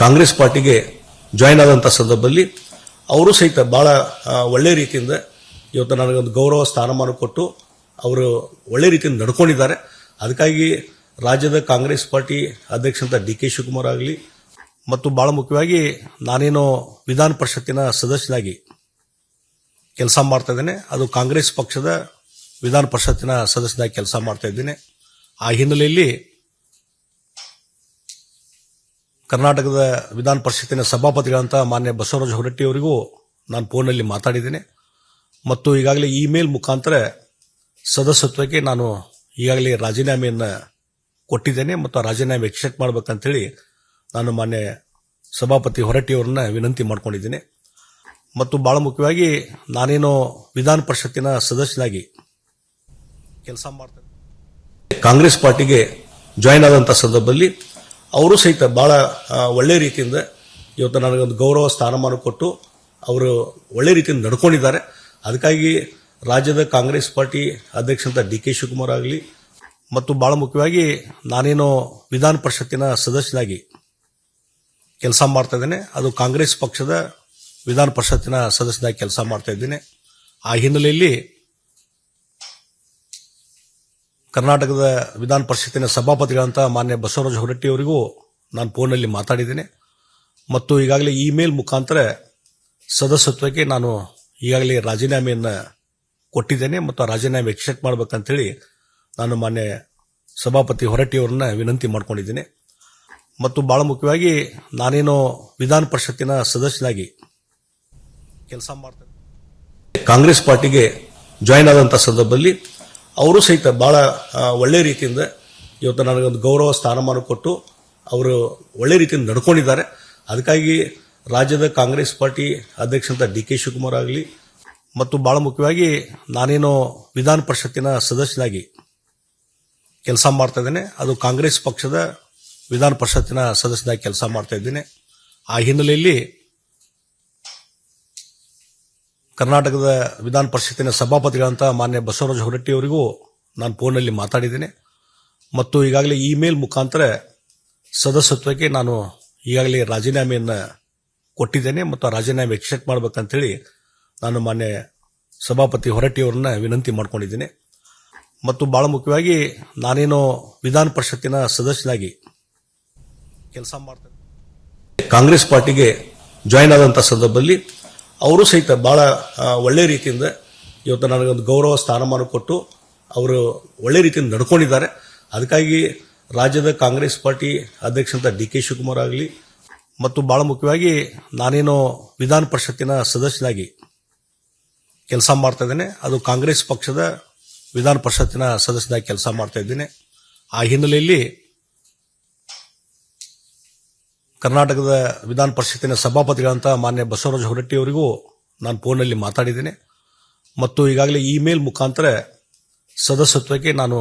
ಕಾಂಗ್ರೆಸ್ ಪಾರ್ಟಿಗೆ ಜಾಯಿನ್ ಆದಂಥ ಸಂದರ್ಭದಲ್ಲಿ ಅವರು ಸಹಿತ ಭಾಳ ಒಳ್ಳೆ ರೀತಿಯಿಂದ ಇವತ್ತು ನನಗೊಂದು ಗೌರವ ಸ್ಥಾನಮಾನ ಕೊಟ್ಟು ಅವರು ಒಳ್ಳೆ ರೀತಿಯಿಂದ ನಡ್ಕೊಂಡಿದ್ದಾರೆ. ಅದಕ್ಕಾಗಿ ರಾಜ್ಯದ ಕಾಂಗ್ರೆಸ್ ಪಾರ್ಟಿ ಅಧ್ಯಕ್ಷಂತ ಡಿ.ಕೆ. ಶಿವಕುಮಾರ್ ಆಗಲಿ ಮತ್ತು ಭಾಳ ಮುಖ್ಯವಾಗಿ ನಾನೇನೋ ವಿಧಾನ ಪರಿಷತ್ತಿನ ಸದಸ್ಯನಾಗಿ ಕೆಲಸ ಮಾಡ್ತಾ ಇದ್ದೇನೆ. ಅದು ಕಾಂಗ್ರೆಸ್ ಪಕ್ಷದ ವಿಧಾನ ಪರಿಷತ್ತಿನ ಸದಸ್ಯನಾಗಿ ಕೆಲಸ ಮಾಡ್ತಾ ಇದ್ದೇನೆ. ಆ ಹಿನ್ನೆಲೆಯಲ್ಲಿ ಕರ್ನಾಟಕದ ವಿಧಾನ ಪರಿಷತ್ತಿನ ಸಭಾಪತಿಗಳಂತ ಮಾನ್ಯ ಬಸವರಾಜ ಹೊರಟ್ಟಿ ಅವರಿಗೂ ನಾನು ಫೋನಲ್ಲಿ ಮಾತಾಡಿದ್ದೇನೆ ಮತ್ತು ಈಗಾಗಲೇ ಇಮೇಲ್ ಮುಖಾಂತರ ಸದಸ್ಯತ್ವಕ್ಕೆ ನಾನು ಈಗಾಗಲೇ ರಾಜೀನಾಮೆಯನ್ನು ಕೊಟ್ಟಿದ್ದೇನೆ ಮತ್ತು ಆ ರಾಜೀನಾಮೆ ಎಕ್ಸೆಪ್ಟ್ ಮಾಡಬೇಕಂತೇಳಿ ನಾನು ಮಾನ್ಯ ಸಭಾಪತಿ ಹೊರಟ್ಟಿ ಅವರನ್ನ ವಿನಂತಿ ಮಾಡ್ಕೊಂಡಿದ್ದೇನೆ. ಮತ್ತು ಬಹಳ ಮುಖ್ಯವಾಗಿ ನಾನೇನೋ ವಿಧಾನ ಪರಿಷತ್ತಿನ ಸದಸ್ಯನಾಗಿ ಕೆಲಸ ಮಾಡ್ತೇನೆ. ಕಾಂಗ್ರೆಸ್ ಪಾರ್ಟಿಗೆ ಜಾಯಿನ್ ಆದಂಥ ಸಂದರ್ಭದಲ್ಲಿ ಅವರು ಸಹಿತ ಭಾಳ ಒಳ್ಳೆ ರೀತಿಯಿಂದ ಇವತ್ತು ನನಗೊಂದು ಗೌರವ ಸ್ಥಾನಮಾನ ಕೊಟ್ಟು ಅವರು ಒಳ್ಳೆ ರೀತಿಯಿಂದ ನಡ್ಕೊಂಡಿದ್ದಾರೆ. ಅದಕ್ಕಾಗಿ ರಾಜ್ಯದ ಕಾಂಗ್ರೆಸ್ ಪಾರ್ಟಿ ಅಧ್ಯಕ್ಷಂತ ಡಿ.ಕೆ. ಶಿವಕುಮಾರ್ ಆಗಲಿ ಮತ್ತು ಭಾಳ ಮುಖ್ಯವಾಗಿ ನಾನೇನೋ ವಿಧಾನ ಪರಿಷತ್ತಿನ ಸದಸ್ಯನಾಗಿ ಕೆಲಸ ಮಾಡ್ತಾ ಇದ್ದೇನೆ. ಅದು ಕಾಂಗ್ರೆಸ್ ಪಕ್ಷದ ವಿಧಾನ ಪರಿಷತ್ತಿನ ಸದಸ್ಯನಾಗಿ ಕೆಲಸ ಮಾಡ್ತಾ ಇದ್ದೇನೆ. ಆ ಹಿನ್ನೆಲೆಯಲ್ಲಿ ಕರ್ನಾಟಕದ ವಿಧಾನ ಪರಿಷತ್ತಿನ ಸಭಾಪತಿಗಳಂತ ಮಾನ್ಯ ಬಸವರಾಜ ಹೊರಟ್ಟಿ ಅವರಿಗೂ ನಾನು ಫೋನಲ್ಲಿ ಮಾತಾಡಿದ್ದೇನೆ ಮತ್ತು ಈಗಾಗಲೇ ಇಮೇಲ್ ಮುಖಾಂತರ ಸದಸ್ಯತ್ವಕ್ಕೆ ನಾನು ಈಗಾಗಲೇ ರಾಜೀನಾಮೆಯನ್ನು ಕೊಟ್ಟಿದ್ದೇನೆ ಮತ್ತು ಆ ರಾಜೀನಾಮೆ ಎಕ್ಸೆಪ್ಟ್ ಮಾಡಬೇಕಂತೇಳಿ ನಾನು ಮಾನ್ಯ ಸಭಾಪತಿ ಹೊರಟ್ಟಿ ಅವರನ್ನ ವಿನಂತಿ ಮಾಡ್ಕೊಂಡಿದ್ದೇನೆ. ಮತ್ತು ಭಾಳ ಮುಖ್ಯವಾಗಿ ನಾನೇನೋ ವಿಧಾನ ಪರಿಷತ್ತಿನ ಸದಸ್ಯನಾಗಿ ಕೆಲಸ ಮಾಡ್ತೇನೆ. ಕಾಂಗ್ರೆಸ್ ಪಾರ್ಟಿಗೆ ಜಾಯಿನ್ ಆದಂಥ ಸಂದರ್ಭದಲ್ಲಿ ಅವರು ಸಹಿತ ಭಾಳ ಒಳ್ಳೆ ರೀತಿಯಿಂದ ಇವತ್ತು ನನಗೊಂದು ಗೌರವ ಸ್ಥಾನಮಾನ ಕೊಟ್ಟು ಅವರು ಒಳ್ಳೆ ರೀತಿಯಿಂದ ನಡ್ಕೊಂಡಿದ್ದಾರೆ. ಅದಕ್ಕಾಗಿ ರಾಜ್ಯದ ಕಾಂಗ್ರೆಸ್ ಪಾರ್ಟಿ ಅಧ್ಯಕ್ಷಂತ ಡಿ.ಕೆ. ಶಿವಕುಮಾರ್ ಆಗಲಿ ಮತ್ತು ಭಾಳ ಮುಖ್ಯವಾಗಿ ನಾನೇನೋ ವಿಧಾನ ಪರಿಷತ್ತಿನ ಸದಸ್ಯನಾಗಿ ಕೆಲಸ ಮಾಡ್ತಾ ಇದ್ದೇನೆ. ಅದು ಕಾಂಗ್ರೆಸ್ ಪಕ್ಷದ ವಿಧಾನ ಪರಿಷತ್ತಿನ ಸದಸ್ಯನಾಗಿ ಕೆಲಸ ಮಾಡ್ತಾ ಇದ್ದೇನೆ. ಆ ಹಿನ್ನೆಲೆಯಲ್ಲಿ ಕರ್ನಾಟಕದ ವಿಧಾನ ಪರಿಷತ್ತಿನ ಸಭಾಪತಿಗಳಂತ ಮಾನ್ಯ ಬಸವರಾಜ ಹೊರಟ್ಟಿ ಅವರಿಗೂ ನಾನು ಫೋನಲ್ಲಿ ಮಾತಾಡಿದ್ದೇನೆ ಮತ್ತು ಈಗಾಗಲೇ ಇಮೇಲ್ ಮುಖಾಂತರ ಸದಸ್ಯತ್ವಕ್ಕೆ ನಾನು ಈಗಾಗಲೇ ರಾಜೀನಾಮೆಯನ್ನು ಕೊಟ್ಟಿದ್ದೇನೆ ಮತ್ತು ಆ ರಾಜೀನಾಮೆ ಎಕ್ಸೆಪ್ಟ್ ಮಾಡಬೇಕಂತೇಳಿ ನಾನು ಮಾನ್ಯ ಸಭಾಪತಿ ಹೊರಟ್ಟಿ ಅವರನ್ನ ವಿನಂತಿ ಮಾಡ್ಕೊಂಡಿದ್ದೇನೆ. ಮತ್ತು ಭಾಳ ಮುಖ್ಯವಾಗಿ ನಾನೇನೋ ವಿಧಾನ ಪರಿಷತ್ತಿನ ಸದಸ್ಯನಾಗಿ ಕೆಲಸ ಮಾಡ್ತೇನೆ. ಕಾಂಗ್ರೆಸ್ ಪಾರ್ಟಿಗೆ ಜಾಯಿನ್ ಆದಂಥ ಸಂದರ್ಭದಲ್ಲಿ ಅವರು ಸಹಿತ ಭಾಳ ಒಳ್ಳೆ ರೀತಿಯಿಂದ ಇವತ್ತು ನನಗೊಂದು ಗೌರವ ಸ್ಥಾನಮಾನ ಕೊಟ್ಟು ಅವರು ಒಳ್ಳೆ ರೀತಿಯಿಂದ ನಡ್ಕೊಂಡಿದ್ದಾರೆ. ಅದಕ್ಕಾಗಿ ರಾಜ್ಯದ ಕಾಂಗ್ರೆಸ್ ಪಾರ್ಟಿ ಅಧ್ಯಕ್ಷಂತ ಡಿ.ಕೆ. ಶಿವಕುಮಾರ್ ಆಗಲಿ ಮತ್ತು ಭಾಳ ಮುಖ್ಯವಾಗಿ ನಾನೇನೋ ವಿಧಾನ ಪರಿಷತ್ತಿನ ಸದಸ್ಯನಾಗಿ ಕೆಲಸ ಮಾಡ್ತಾ ಇದ್ದೇನೆ. ಅದು ಕಾಂಗ್ರೆಸ್ ಪಕ್ಷದ ವಿಧಾನ ಪರಿಷತ್ತಿನ ಸದಸ್ಯನಾಗಿ ಕೆಲಸ ಮಾಡ್ತಾ ಇದ್ದೇನೆ. ಆ ಹಿನ್ನೆಲೆಯಲ್ಲಿ ಕರ್ನಾಟಕದ ವಿಧಾನ ಪರಿಷತ್ತಿನ ಸಭಾಪತಿಗಳಂತ ಮಾನ್ಯ ಬಸವರಾಜ ಹೊರಟ್ಟಿ ಅವರಿಗೂ ನಾನು ಫೋನಲ್ಲಿ ಮಾತಾಡಿದ್ದೇನೆ ಮತ್ತು ಈಗಾಗಲೇ ಇಮೇಲ್ ಮುಖಾಂತರ ಸದಸ್ಯತ್ವಕ್ಕೆ ನಾನು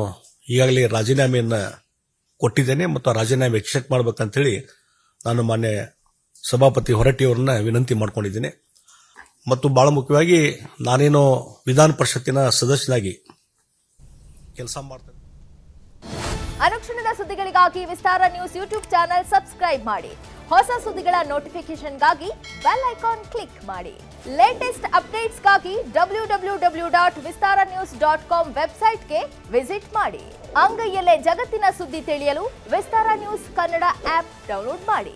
ಈಗಾಗಲೇ ರಾಜೀನಾಮೆಯನ್ನು ಕೊಟ್ಟಿದ್ದೇನೆ ಮತ್ತು ಆ ರಾಜೀನಾಮೆ ಎಕ್ಸೆಪ್ಟ್ ಮಾಡಬೇಕಂತೇಳಿ ನಾನು ಮಾನ್ಯ ಸಭಾಪತಿ ಹೊರಟ್ಟಿ ಅವರನ್ನ ವಿನಂತಿ ಮಾಡ್ಕೊಂಡಿದ್ದೇನೆ. ಮತ್ತು ಭಾಳ ಮುಖ್ಯವಾಗಿ ನಾನೇನೋ ವಿಧಾನ ಪರಿಷತ್ತಿನ ಸದಸ್ಯನಾಗಿ ಕೆಲಸ ಮಾಡ್ತೇನೆ. ಅನುಕ್ಷಣದ ಸುದ್ದಿಗಳಿಗಾಗಿ ವಿಸ್ತಾರ ನ್ಯೂಸ್ ಯೂಟ್ಯೂಬ್ ಚಾನೆಲ್ ಸಬ್ಸ್ಕ್ರೈಬ್ ಮಾಡಿ. ಹೊಸ ಸುದ್ದಿಗಳ ನೋಟಿಫಿಕೇಶನ್ಗಾಗಿ ಬೆಲ್ ಐಕಾನ್ ಕ್ಲಿಕ್ ಮಾಡಿ. ಲೇಟೆಸ್ಟ್ ಅಪ್ಡೇಟ್ಸ್ಗಾಗಿ www.vistaranews.com ವೆಬ್ಸೈಟ್ಗೆ ವಿಸಿಟ್ ಮಾಡಿ. ಅಂಗೈಯಲ್ಲೇ ಜಗತ್ತಿನ ಸುದ್ದಿ ತಿಳಿಯಲು ವಿಸ್ತಾರ ನ್ಯೂಸ್ ಕನ್ನಡ ಆಪ್ ಡೌನ್ಲೋಡ್ ಮಾಡಿ.